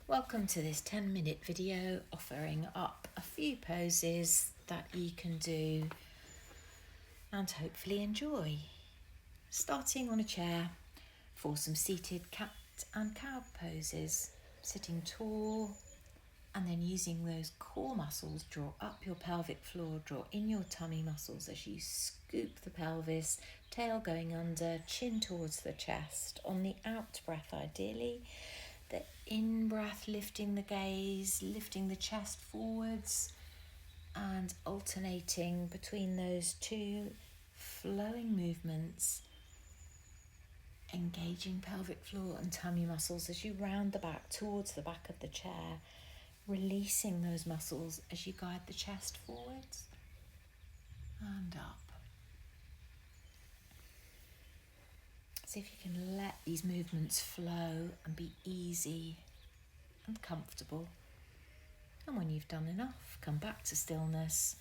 Welcome to this 10-minute video offering up a few poses that you can do and hopefully enjoy. Starting on a chair for some seated cat and cow poses, sitting tall and then using those core muscles, draw up your pelvic floor, draw in your tummy muscles as you scoop the pelvis, tail going under, chin towards the chest. On the out breath, ideally, the in-breath lifting the gaze, lifting the chest forwards and alternating between those two flowing movements, engaging pelvic floor and tummy muscles as you round the back towards the back of the chair, releasing those muscles as you guide the chest forwards and up. See if you can let these movements flow and be easy and comfortable. And when you've done enough, come back to stillness,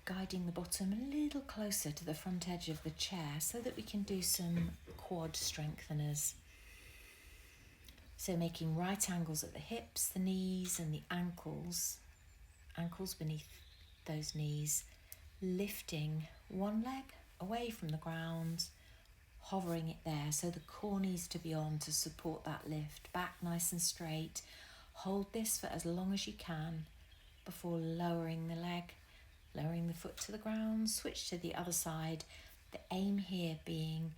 guiding the bottom a little closer to the front edge of the chair so that we can do some quad strengtheners. So making right angles at the hips, the knees and the ankles beneath those knees, lifting one leg away from the ground, hovering it there so the core needs to be on to support that lift, back nice and straight. Hold this for as long as you can before lowering the leg, lowering the foot to the ground, switch to the other side. The aim here being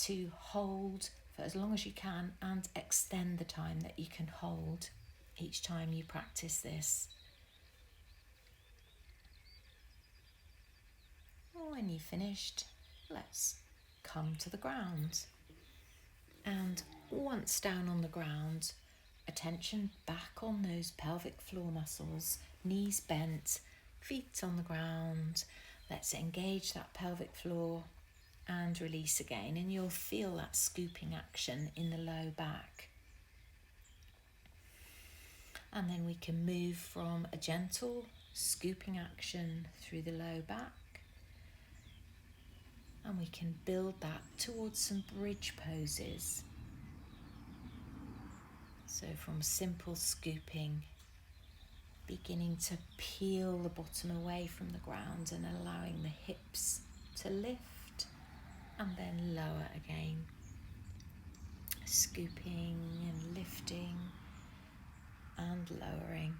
to hold for as long as you can and extend the time that you can hold each time you practice this. When you've finished, let's come to the ground. And once down on the ground, attention back on those pelvic floor muscles, knees bent, feet on the ground. Let's engage that pelvic floor and release again, and you'll feel that scooping action in the low back. And then we can move from a gentle scooping action through the low back, and we can build that towards some bridge poses. So from simple scooping, beginning to peel the bottom away from the ground and allowing the hips to lift and then lower again. Scooping and lifting and lowering.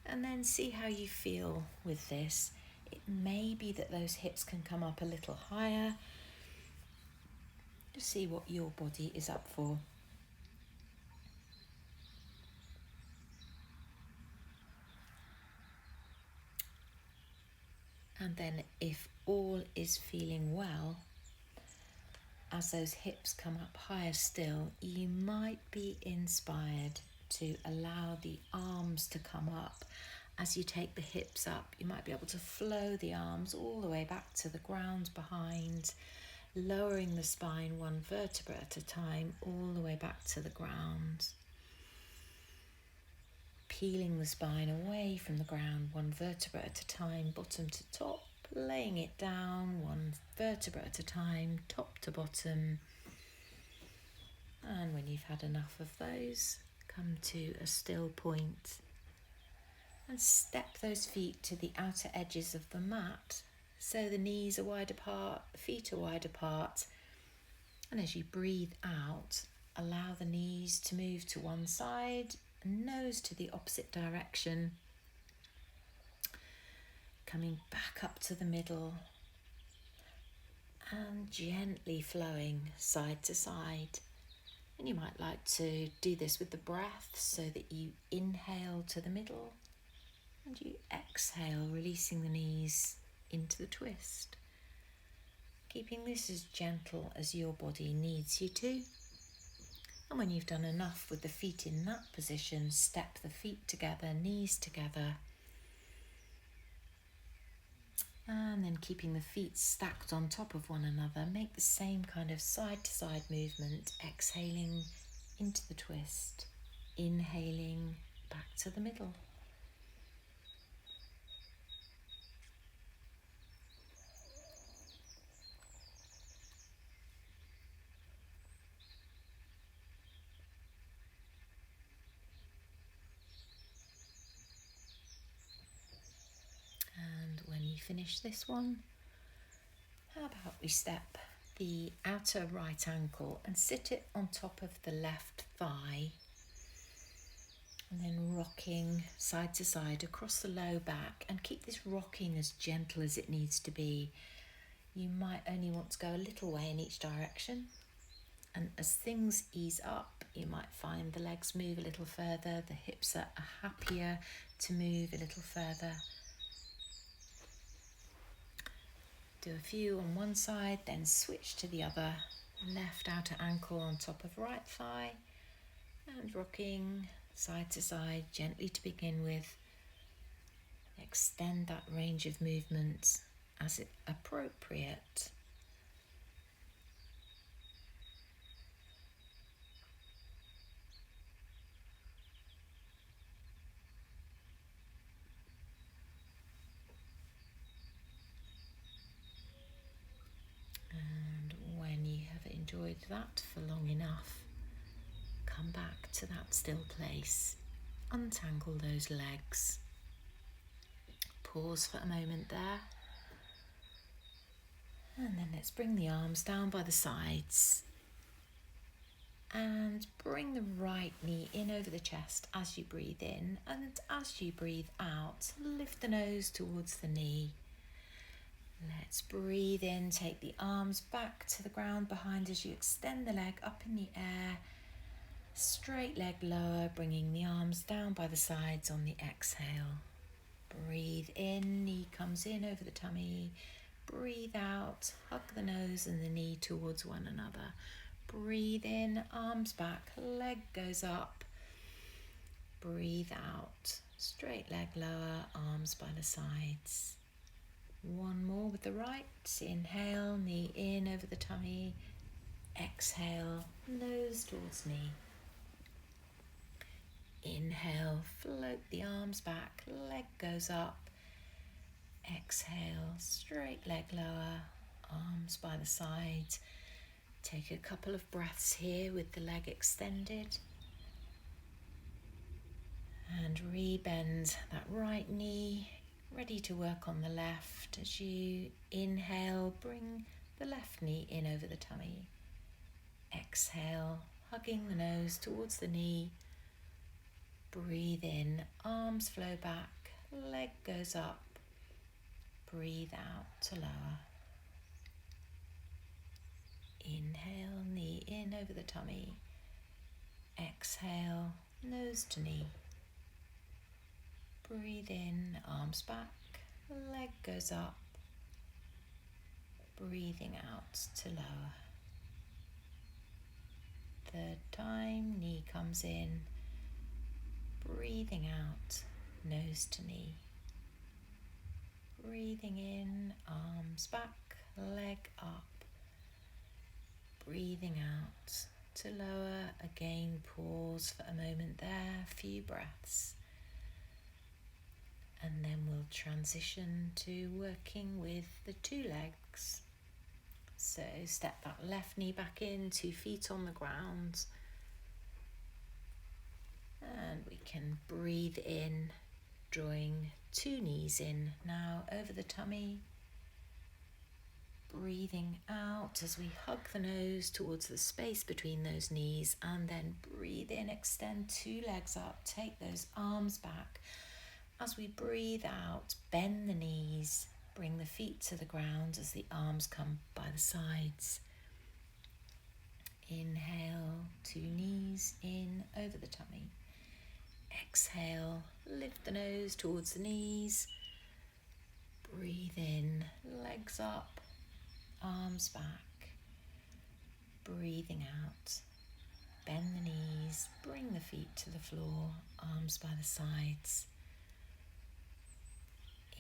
And then see how you feel with this. It may be that those hips can come up a little higher. Just see what your body is up for. And then if all is feeling well, as those hips come up higher still, you might be inspired to allow the arms to come up. As you take the hips up, you might be able to flow the arms all the way back to the ground behind, lowering the spine one vertebra at a time, all the way back to the ground. Peeling the spine away from the ground one vertebra at a time, bottom to top, laying it down one vertebra at a time, top to bottom. And when you've had enough of those, come to a still point and step those feet to the outer edges of the mat so the knees are wide apart, the feet are wide apart. And as you breathe out, allow the knees to move to one side, nose to the opposite direction, coming back up to the middle and gently flowing side to side. And you might like to do this with the breath so that you inhale to the middle and you exhale, releasing the knees into the twist. Keeping this as gentle as your body needs you to. And when you've done enough with the feet in that position, step the feet together, knees together. And then keeping the feet stacked on top of one another, make the same kind of side-to-side movement, exhaling into the twist, inhaling back to the middle. finish this one, how about we step the outer right ankle and sit it on top of the left thigh, and then rocking side to side across the low back, and keep this rocking as gentle as it needs to be. You might only want to go a little way in each direction, and as things ease up, you might find the legs move a little further, the hips are happier to move a little further. Do a few on one side, then switch to the other. Left outer ankle on top of right thigh, and rocking side to side gently to begin with. Extend that range of movements as it appropriate. And when you have enjoyed that for long enough, come back to that still place. Untangle those legs. Pause for a moment there. And then let's bring the arms down by the sides. And bring the right knee in over the chest as you breathe in. And as you breathe out, lift the nose towards the knee. Let's breathe in, take the arms back to the ground behind as you extend the leg up in the air. Straight leg lower, bringing the arms down by the sides on the exhale. Breathe in, knee comes in over the tummy. Breathe out, hug the nose and the knee towards one another. Breathe in, arms back, leg goes up. Breathe out, straight leg lower, arms by the sides. One more with the right. Inhale, knee in over the tummy. Exhale, nose towards knee. Inhale, float the arms back, leg goes up. Exhale, straight leg lower, arms by the sides. Take a couple of breaths here with the leg extended. And rebend that right knee, ready to work on the left. As you inhale, bring the left knee in over the tummy. Exhale, hugging the nose towards the knee. Breathe in, arms flow back, leg goes up. Breathe out to lower. Inhale, knee in over the tummy. Exhale, nose to knee. Breathe in, arms back, leg goes up. Breathing out to lower. Third time, knee comes in. Breathing out, nose to knee. Breathing in, arms back, leg up. Breathing out to lower. Again, pause for a moment there, a few breaths. And then we'll transition to working with the two legs. So step that left knee back in, 2 feet on the ground. And we can breathe in, drawing 2 knees in now over the tummy. Breathing out as we hug the nose towards the space between those knees, and then breathe in, extend 2 legs up, take those arms back. As we breathe out, bend the knees, bring the feet to the ground as the arms come by the sides. Inhale, 2 knees in over the tummy. Exhale, lift the nose towards the knees. Breathe in, legs up, arms back. Breathing out, bend the knees, bring the feet to the floor, arms by the sides.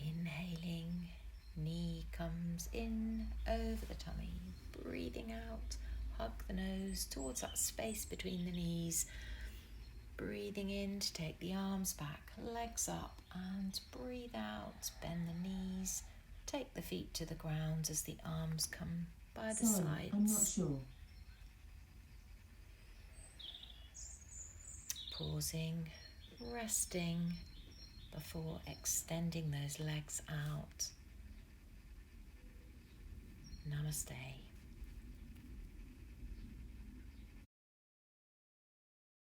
Inhaling, knee comes in over the tummy. Breathing out, hug the nose towards that space between the knees. Breathing in to take the arms back, legs up, and breathe out, bend the knees, take the feet to the ground as the arms come by the sides. I'm not sure. Pausing, resting before extending those legs out. Namaste.